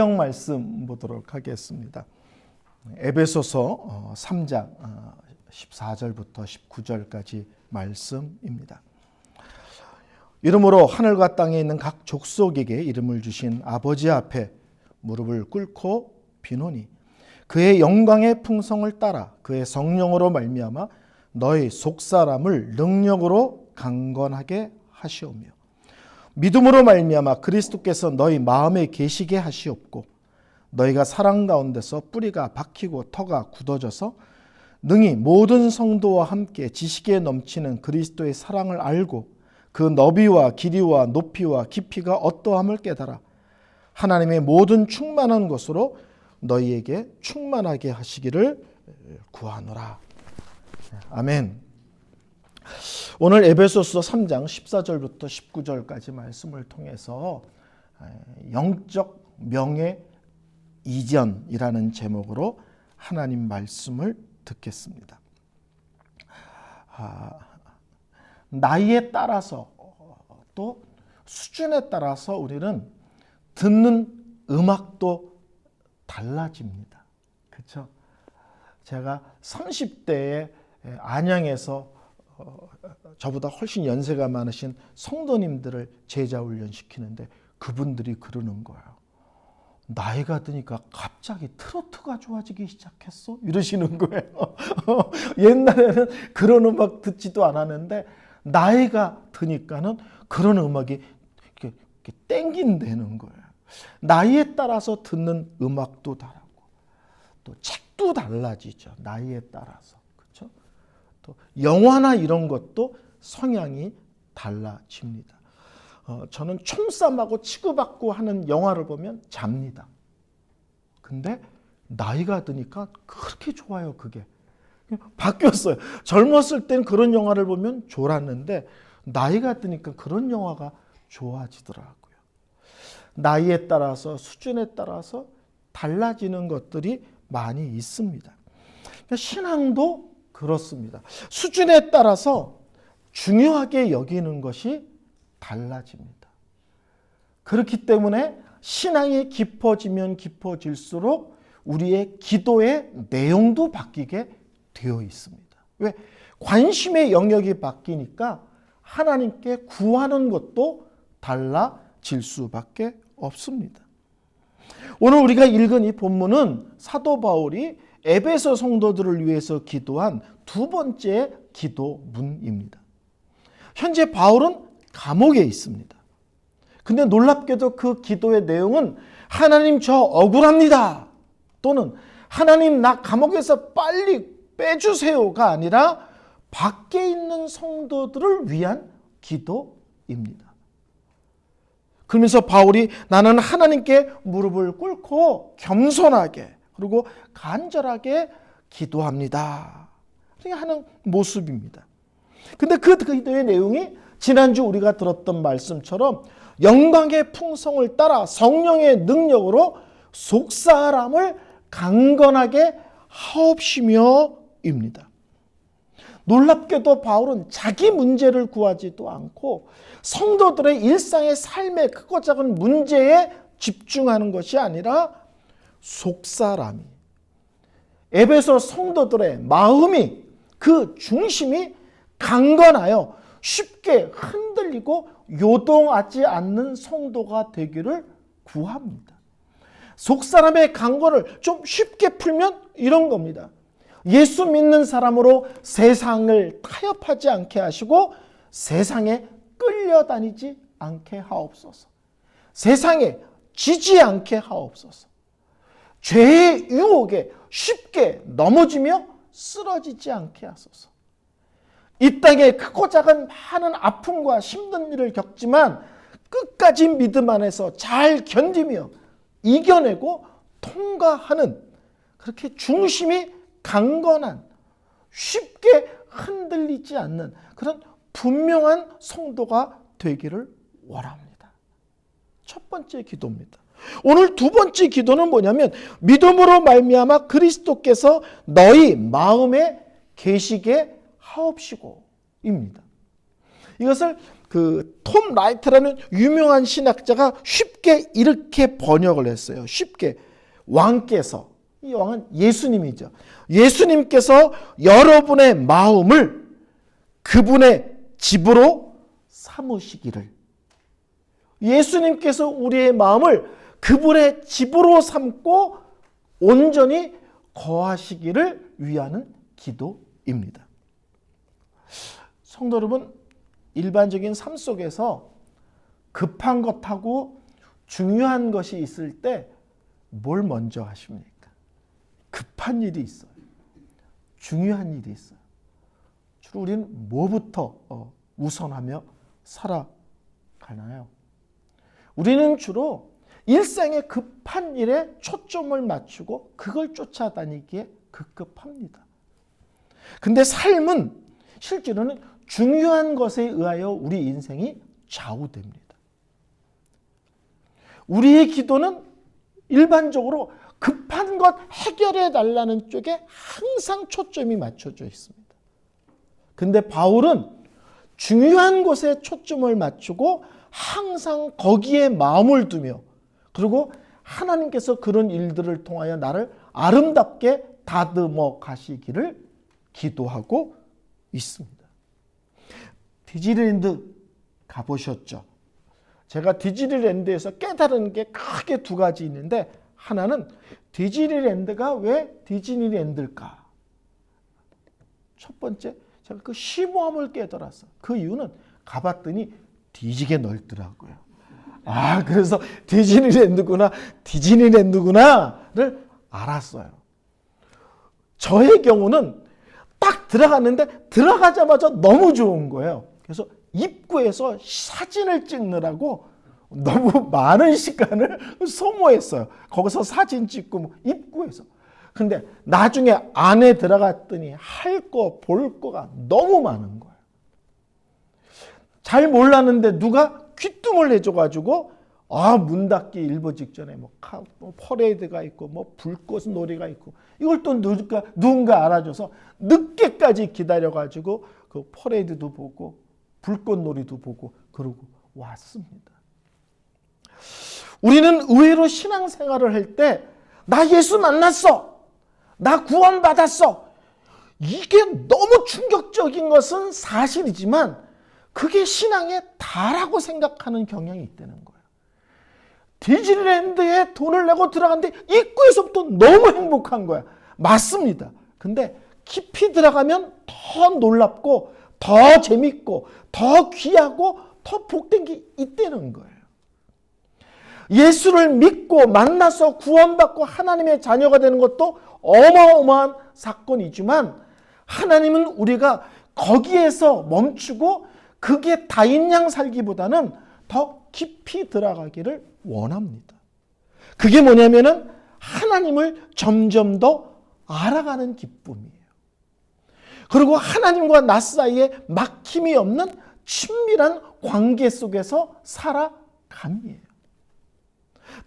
성경 말씀 보도록 하겠습니다. 에베소서 3장 14절부터 19절까지 말씀입니다. 이러므로 하늘과 땅에 있는 각 족속에게 이름을 주신 아버지 앞에 무릎을 꿇고 비노니 그의 영광의 풍성을 따라 그의 성령으로 말미암아 너희 속사람을 능력으로 강건하게 하시오며 믿음으로 말미암아 그리스도께서 너희 마음에 계시게 하시옵고 너희가 사랑 가운데서 뿌리가 박히고 터가 굳어져서 능히 모든 성도와 함께 지식에 넘치는 그리스도의 사랑을 알고 그 너비와 길이와 높이와 깊이가 어떠함을 깨달아 하나님의 모든 충만한 것으로 너희에게 충만하게 하시기를 구하노라. 아멘. 오늘 에베소서 3장 14절부터 19절까지 말씀을 통해서 영적 명예 이전이라는 제목으로 하나님 말씀을 듣겠습니다. 나이에 따라서 또 수준에 따라서 우리는 듣는 음악도 달라집니다. 그렇죠? 제가 30대에 안양에서 저보다 훨씬 연세가 많으신 성도님들을 제자 훈련시키는데 그분들이 그러는 거예요. 나이가 드니까 갑자기 트로트가 좋아지기 시작했어? 이러시는 거예요. 옛날에는 그런 음악 듣지도 않았는데 나이가 드니까는 그런 음악이 이렇게 땡긴다는 거예요. 나이에 따라서 듣는 음악도 다르고 또 책도 달라지죠. 나이에 따라서. 그렇죠? 또 영화나 이런 것도 성향이 달라집니다. 저는 총싸움하고 치고받고 하는 영화를 보면 잡니다. 근데 나이가 드니까 그렇게 좋아요. 그게 바뀌었어요. 젊었을 땐 그런 영화를 보면 졸았는데 나이가 드니까 그런 영화가 좋아지더라고요. 나이에 따라서 수준에 따라서 달라지는 것들이 많이 있습니다. 신앙도 그렇습니다. 수준에 따라서 중요하게 여기는 것이 달라집니다. 그렇기 때문에 신앙이 깊어지면 깊어질수록 우리의 기도의 내용도 바뀌게 되어 있습니다. 왜? 관심의 영역이 바뀌니까 하나님께 구하는 것도 달라질 수밖에 없습니다. 오늘 우리가 읽은 이 본문은 사도 바울이 에베소 성도들을 위해서 기도한 두 번째 기도문입니다. 현재 바울은 감옥에 있습니다. 근데 놀랍게도 그 기도의 내용은 하나님 저 억울합니다. 또는 하나님 나 감옥에서 빨리 빼주세요가 아니라 밖에 있는 성도들을 위한 기도입니다. 그러면서 바울이 나는 하나님께 무릎을 꿇고 겸손하게 그리고 간절하게 기도합니다. 그렇게 하는 모습입니다. 근데 그 기도의 내용이 지난주 우리가 들었던 말씀처럼 영광의 풍성을 따라 성령의 능력으로 속사람을 강건하게 하옵시며입니다. 놀랍게도 바울은 자기 문제를 구하지도 않고 성도들의 일상의 삶의 크고 작은 문제에 집중하는 것이 아니라 속사람이 에베소 성도들의 마음이 그 중심이 강건하여 쉽게 흔들리고 요동하지 않는 성도가 되기를 구합니다. 속사람의 강건을 좀 쉽게 풀면 이런 겁니다. 예수 믿는 사람으로 세상을 타협하지 않게 하시고 세상에 끌려다니지 않게 하옵소서. 세상에 지지 않게 하옵소서. 죄의 유혹에 쉽게 넘어지며 쓰러지지 않게 하소서. 이 땅에 크고 작은 많은 아픔과 힘든 일을 겪지만 끝까지 믿음 안에서 잘 견디며 이겨내고 통과하는 그렇게 중심이 강건한 쉽게 흔들리지 않는 그런 분명한 성도가 되기를 원합니다. 첫 번째 기도입니다. 오늘 두 번째 기도는 뭐냐면 믿음으로 말미암아 그리스도께서 너희 마음에 계시게 하옵시고입니다. 이것을 그 톰 라이트라는 유명한 신학자가 쉽게 이렇게 번역을 했어요. 쉽게. 왕께서, 이 왕은 예수님이죠. 예수님께서 여러분의 마음을 그분의 집으로 삼으시기를. 예수님께서 우리의 마음을 그분의 집으로 삼고 온전히 거하시기를 위하는 기도입니다. 성도 여러분, 일반적인 삶 속에서 급한 것하고 중요한 것이 있을 때 뭘 먼저 하십니까? 급한 일이 있어요. 중요한 일이 있어요. 주로 우리는 뭐부터 우선하며 살아가나요? 우리는 주로 일상의 급한 일에 초점을 맞추고 그걸 쫓아다니기에 급급합니다. 근데 삶은 실제로는 중요한 것에 의하여 우리 인생이 좌우됩니다. 우리의 기도는 일반적으로 급한 것 해결해 달라는 쪽에 항상 초점이 맞춰져 있습니다. 근데 바울은 중요한 것에 초점을 맞추고 항상 거기에 마음을 두며 그리고 하나님께서 그런 일들을 통하여 나를 아름답게 다듬어 가시기를 기도하고 있습니다. 디즈니랜드 가보셨죠? 제가 디즈니랜드에서 깨달은 게 크게 두 가지 있는데 하나는 디즈니랜드가 왜 디즈니랜드일까? 첫 번째, 제가 그 심오함을 깨달았어요. 그 이유는 가봤더니 뒤지게 넓더라고요. 아, 그래서 디즈니랜드구나를 알았어요. 저의 경우는 딱 들어갔는데 들어가자마자 너무 좋은 거예요. 그래서 입구에서 사진을 찍느라고 너무 많은 시간을 소모했어요. 거기서 사진 찍고 입구에서. 근데 나중에 안에 들어갔더니 할 거, 볼 거가 너무 많은 거예요. 잘 몰랐는데 누가 귀뜸을 해줘가지고 문 닫기 일보 직전에 뭐 퍼레이드가 있고 뭐 불꽃 놀이가 있고 이걸 또 누군가 알아줘서 늦게까지 기다려가지고 그 퍼레이드도 보고 불꽃 놀이도 보고 그러고 왔습니다. 우리는 의외로 신앙생활을 할 때 나 예수 만났어. 나 구원받았어. 이게 너무 충격적인 것은 사실이지만 그게 신앙의 다라고 생각하는 경향이 있다는 거예요. 디즈니랜드에 돈을 내고 들어갔는데 입구에서부터 너무 행복한 거야. 맞습니다. 근데 깊이 들어가면 더 놀랍고 더 재밌고 더 귀하고 더 복된 게 있다는 거예요. 예수를 믿고 만나서 구원받고 하나님의 자녀가 되는 것도 어마어마한 사건이지만 하나님은 우리가 거기에서 멈추고 그게 다인 양 살기보다는 더 깊이 들어가기를 원합니다. 그게 뭐냐면은 하나님을 점점 더 알아가는 기쁨이에요. 그리고 하나님과 나 사이에 막힘이 없는 친밀한 관계 속에서 살아감이에요.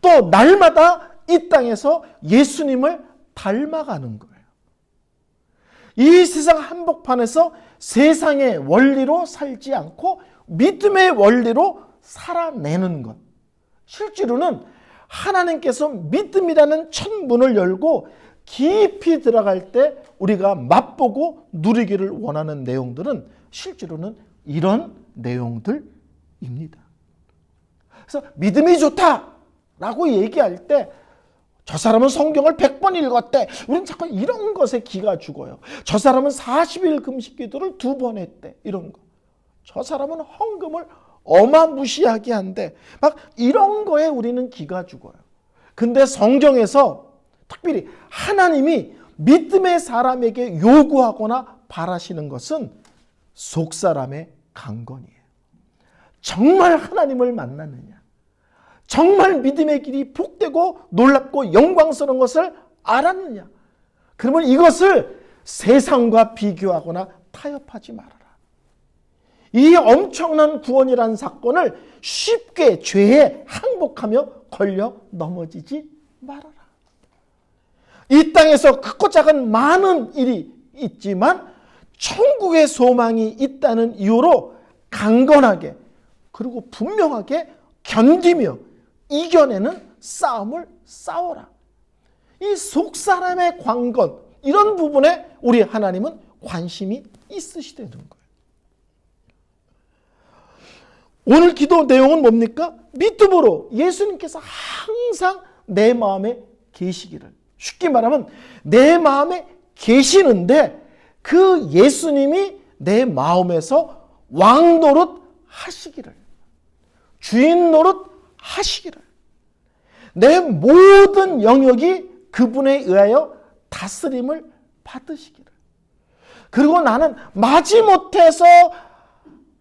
또 날마다 이 땅에서 예수님을 닮아가는 거예요. 이 세상 한복판에서 세상의 원리로 살지 않고 믿음의 원리로 살아내는 것. 실제로는 하나님께서 믿음이라는 첫 문을 열고 깊이 들어갈 때 우리가 맛보고 누리기를 원하는 내용들은 실제로는 이런 내용들입니다. 그래서 믿음이 좋다라고 얘기할 때 저 사람은 성경을 100번 읽었대. 우리는 자꾸 이런 것에 기가 죽어요. 저 사람은 40일 금식 기도를 2번 했대. 이런 거. 저 사람은 헌금을 어마무시하게 한대. 막 이런 거에 우리는 기가 죽어요. 근데 성경에서 특별히 하나님이 믿음의 사람에게 요구하거나 바라시는 것은 속사람의 강건이에요. 정말 하나님을 만났느냐? 정말 믿음의 길이 복되고 놀랍고 영광스러운 것을 알았느냐? 그러면 이것을 세상과 비교하거나 타협하지 말아라. 이 엄청난 구원이라는 사건을 쉽게 죄에 항복하며 걸려 넘어지지 말아라. 이 땅에서 크고 작은 많은 일이 있지만 천국의 소망이 있다는 이유로 강건하게 그리고 분명하게 견디며 이겨내는 싸움을 싸워라. 이 속사람의 관건, 이런 부분에 우리 하나님은 관심이 있으시다는 거예요. 오늘 기도 내용은 뭡니까? 믿음으로 예수님께서 항상 내 마음에 계시기를. 쉽게 말하면 내 마음에 계시는데 그 예수님이 내 마음에서 왕 노릇 하시기를, 주인 노릇 하시기를, 내 모든 영역이 그분에 의하여 다스림을 받으시기를. 그리고 나는 마지못해서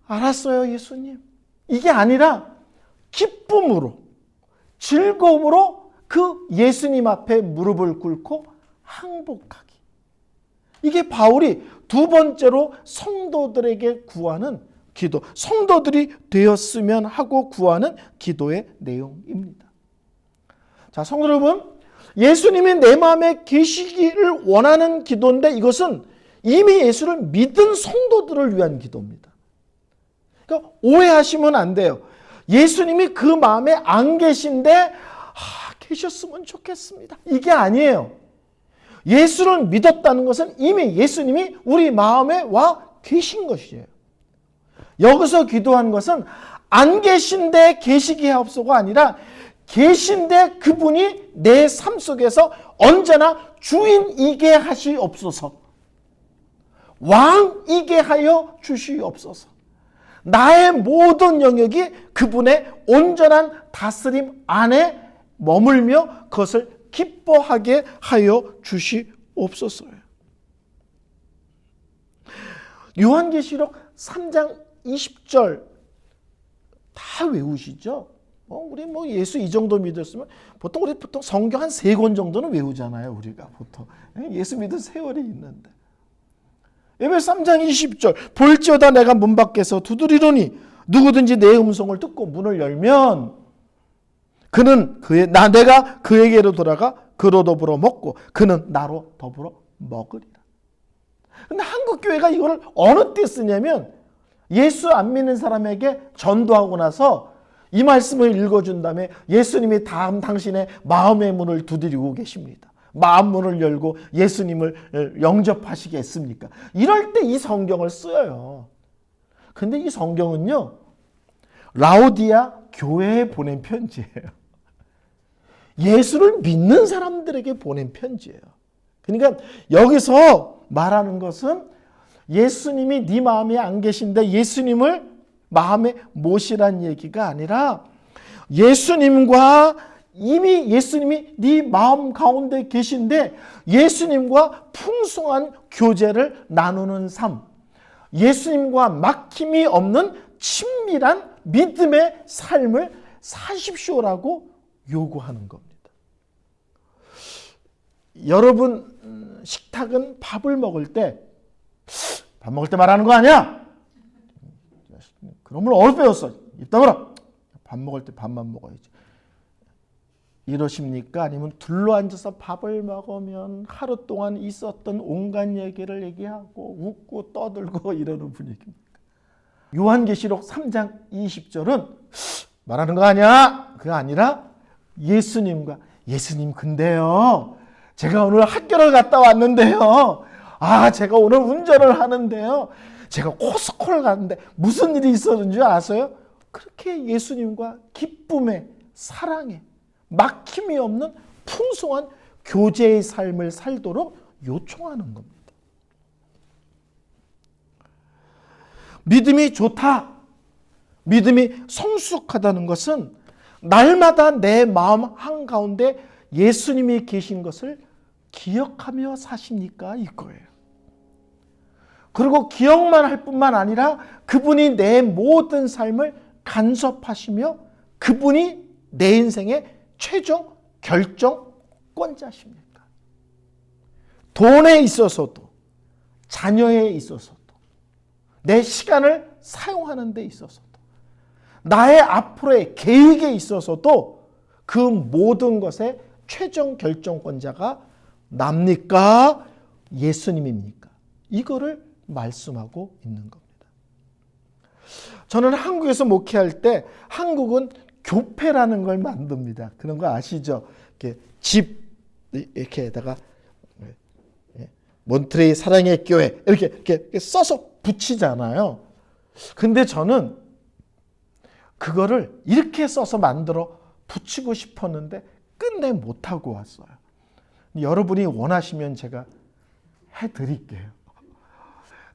알았어요 예수님, 이게 아니라 기쁨으로 즐거움으로 그 예수님 앞에 무릎을 꿇고 항복하기. 이게 바울이 두 번째로 성도들에게 구하는 기도, 성도들이 되었으면 하고 구하는 기도의 내용입니다. 자, 성도 여러분, 예수님이 내 마음에 계시기를 원하는 기도인데 이것은 이미 예수를 믿은 성도들을 위한 기도입니다. 그러니까 오해하시면 안 돼요. 예수님이 그 마음에 안 계신데 계셨으면 좋겠습니다, 이게 아니에요. 예수를 믿었다는 것은 이미 예수님이 우리 마음에 와 계신 것이에요. 여기서 기도한 것은 안 계신데 계시게 하옵소서가 아니라 계신데 그분이 내 삶 속에서 언제나 주인이게 하시옵소서, 왕이게 하여 주시옵소서. 나의 모든 영역이 그분의 온전한 다스림 안에 머물며 그것을 기뻐하게 하여 주시옵소서요. 요한계시록 3장 20절 다 외우시죠? 우리 예수 이 정도 믿었으면 우리 보통 성경 한 3권 정도는 외우잖아요. 우리가 보통 예수 믿은 세월이 있는데. 에베소 3장 20절 볼지어다 내가 문 밖에서 두드리노니 누구든지 내 음성을 듣고 문을 열면 그는 내가 그에게로 돌아가 그로 더불어 먹고 그는 나로 더불어 먹으리라. 근데 한국 교회가 이거를 어느 때 쓰냐면 예수 안 믿는 사람에게 전도하고 나서 이 말씀을 읽어준 다음에 예수님이 당신의 마음의 문을 두드리고 계십니다. 마음 문을 열고 예수님을 영접하시겠습니까? 이럴 때 이 성경을 써요. 근데 이 성경은요, 라오디아 교회에 보낸 편지예요. 예수를 믿는 사람들에게 보낸 편지예요. 그러니까 여기서 말하는 것은 예수님이 네 마음에 안 계신데 예수님을 마음에 모시란 얘기가 아니라 예수님과 이미 예수님이 네 마음 가운데 계신데 예수님과 풍성한 교제를 나누는 삶, 예수님과 막힘이 없는 친밀한 믿음의 삶을 사십시오라고 요구하는 겁니다. 여러분 식탁은 밥을 먹을 때 밥 먹을 때 말하는 거 아니야? 그런 걸 어디서 배웠어? 입 다물어. 밥 먹을 때 밥만 먹어야지. 이러십니까? 아니면 둘러앉아서 밥을 먹으면 하루 동안 있었던 온갖 얘기를 얘기하고 웃고 떠들고 이러는 분위기입니까? 요한계시록 3장 20절은 말하는 거 아니야? 그게 아니라 예수님과 예수님 근데요, 제가 오늘 학교를 갔다 왔는데요, 제가 오늘 운전을 하는데요, 제가 코스코를 갔는데 무슨 일이 있었는지 아세요? 그렇게 예수님과 기쁨에 사랑에 막힘이 없는 풍성한 교제의 삶을 살도록 요청하는 겁니다. 믿음이 좋다, 믿음이 성숙하다는 것은 날마다 내 마음 한가운데 예수님이 계신 것을 기억하며 사십니까? 이거예요. 그리고 기억만 할 뿐만 아니라 그분이 내 모든 삶을 간섭하시며 그분이 내 인생의 최종 결정권자십니까? 돈에 있어서도, 자녀에 있어서도, 내 시간을 사용하는 데 있어서도, 나의 앞으로의 계획에 있어서도 그 모든 것의 최종 결정권자가 납니까? 예수님입니까? 이거를 말씀하고 있는 겁니다. 저는 한국에서 목회할 때 한국은 교회라는 걸 만듭니다. 그런 거 아시죠? 이렇게 집 이렇게다가 몬트레이 사랑의 교회 이렇게 써서 붙이잖아요. 근데 저는 그거를 이렇게 써서 만들어 붙이고 싶었는데 끝내 못하고 왔어요. 여러분이 원하시면 제가 해드릴게요.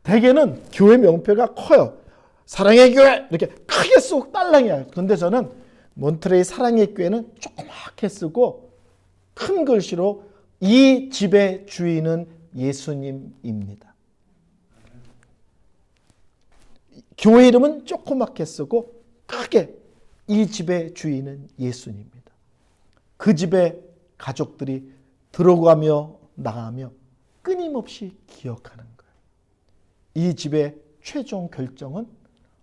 대개는 교회 명패가 커요. 사랑의 교회 이렇게 크게 쓰고 딸랑이야. 그런데 저는 몬트레이 사랑의 교회는 조그맣게 쓰고 큰 글씨로 이 집의 주인은 예수님입니다. 교회 이름은 조그맣게 쓰고 크게 이 집의 주인은 예수님입니다. 그 집에 가족들이 들어가며 나가며 끊임없이 기억하는 거예요. 이 집의 최종 결정은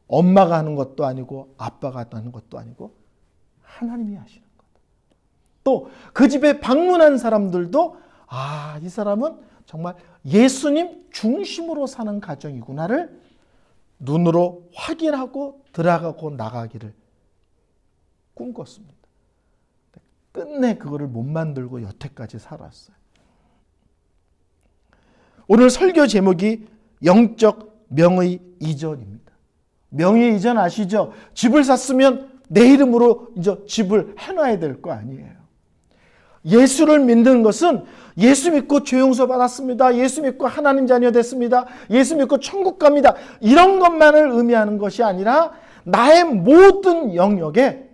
엄마가 하는 것도 아니고 아빠가 하는 것도 아니고 하나님이 하시는 거다. 또 그 집에 방문한 사람들도 이 사람은 정말 예수님 중심으로 사는 가정이구나를 눈으로 확인하고 들어가고 나가기를 꿈꿨습니다. 끝내 그거를 못 만들고 여태까지 살았어요. 오늘 설교 제목이 영적 명의 이전입니다. 명의 이전 아시죠? 집을 샀으면 내 이름으로 이제 집을 해놔야 될 거 아니에요. 예수를 믿는 것은 예수 믿고 죄 용서 받았습니다. 예수 믿고 하나님 자녀 됐습니다. 예수 믿고 천국 갑니다. 이런 것만을 의미하는 것이 아니라 나의 모든 영역에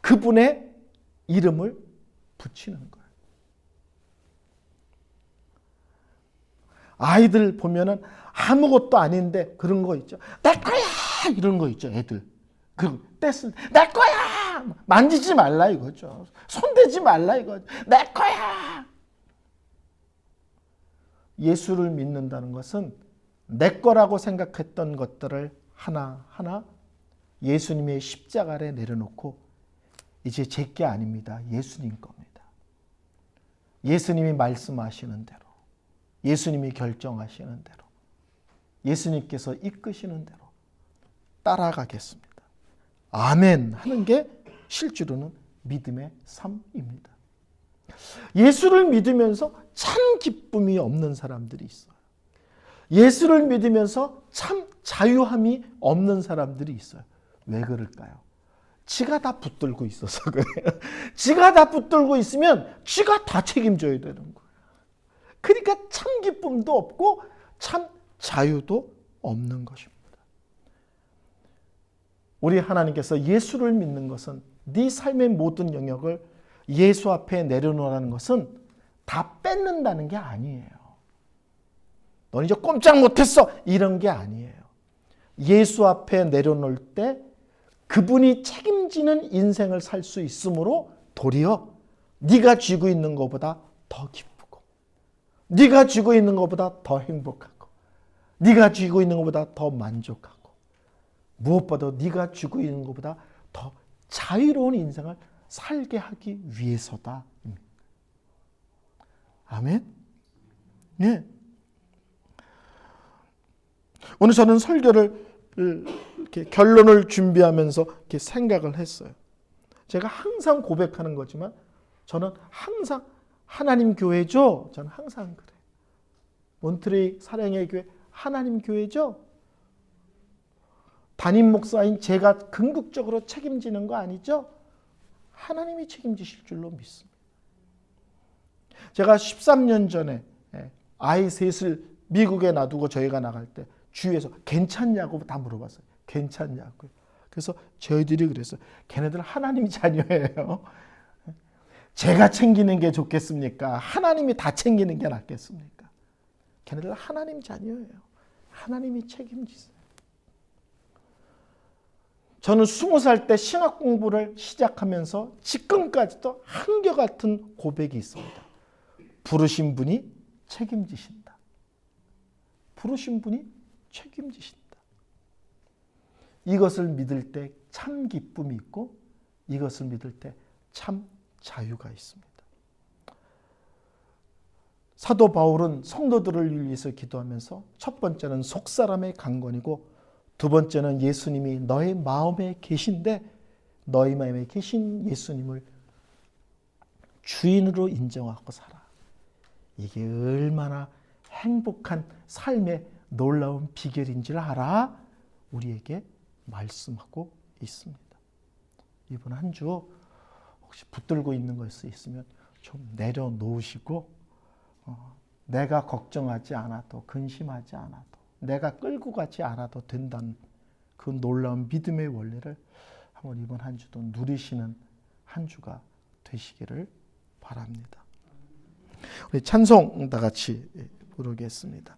그분의 이름을 붙이는 거예요. 아이들 보면은 아무것도 아닌데 그런 거 있죠. 내 거야! 이런 거 있죠, 애들. 그 뗐을 때, 내 거야! 만지지 말라 이거죠. 손대지 말라 이거죠. 내 거야! 예수를 믿는다는 것은 내 거라고 생각했던 것들을 하나하나 예수님의 십자가 아래 내려놓고 이제 제 게 아닙니다. 예수님 겁니다. 예수님이 말씀하시는 대로, 예수님이 결정하시는 대로, 예수님께서 이끄시는 대로 따라가겠습니다. 아멘 하는 게 실제로는 믿음의 삶입니다. 예수를 믿으면서 참 기쁨이 없는 사람들이 있어요. 예수를 믿으면서 참 자유함이 없는 사람들이 있어요. 왜 그럴까요? 지가 다 붙들고 있어서 그래요. 지가 다 붙들고 있으면 지가 다 책임져야 되는 거예요. 그러니까 참 기쁨도 없고 참 자유도 없는 것입니다. 우리 하나님께서 예수를 믿는 것은 네 삶의 모든 영역을 예수 앞에 내려놓으라는 것은 다 뺏는다는 게 아니에요. 넌 이제 꼼짝 못했어 이런 게 아니에요. 예수 앞에 내려놓을 때 그분이 책임지는 인생을 살 수 있으므로 도리어 네가 쥐고 있는 것보다 더 기쁘고 네가 쥐고 있는 것보다 더 행복하고 네가 쥐고 있는 것보다 더 만족하고 무엇보다 네가 쥐고 있는 것보다 더 자유로운 인생을 살게 하기 위해서다. 아멘? 네. 오늘 저는 설교를 이렇게 결론을 준비하면서 이렇게 생각을 했어요. 제가 항상 고백하는 거지만 저는 항상 하나님 교회죠. 저는 항상 그래요. 몬트레이 사랑의 교회 하나님 교회죠. 담임 목사인 제가 궁극적으로 책임지는 거 아니죠? 하나님이 책임지실 줄로 믿습니다. 제가 13년 전에 아이 셋을 미국에 놔두고 저희가 나갈 때 주위에서 괜찮냐고 다 물어봤어요. 괜찮냐고요. 그래서 저희들이 그랬어요. 걔네들 하나님 자녀예요. 제가 챙기는 게 좋겠습니까? 하나님이 다 챙기는 게 낫겠습니까? 걔네들 하나님 자녀예요. 하나님이 책임지세요. 저는 20살 때 신학 공부를 시작하면서 지금까지도 한결같은 고백이 있습니다. 부르신 분이 책임지신다. 부르신 분이 책임지신다. 이것을 믿을 때 참 기쁨이 있고 이것을 믿을 때 참 자유가 있습니다. 사도 바울은 성도들을 위해서 기도하면서 첫 번째는 속사람의 강권이고 두 번째는 예수님이 너의 마음에 계신데 너의 마음에 계신 예수님을 주인으로 인정하고 살아. 이게 얼마나 행복한 삶의 놀라운 비결인지를 알아 우리에게 말씀하고 있습니다. 이번 한 주 혹시 붙들고 있는 것이 있으면 좀 내려놓으시고 내가 걱정하지 않아도 근심하지 않아도 내가 끌고 가지 않아도 된다는 그 놀라운 믿음의 원리를 한번 이번 한 주도 누리시는 한 주가 되시기를 바랍니다. 우리 찬송 다 같이 부르겠습니다.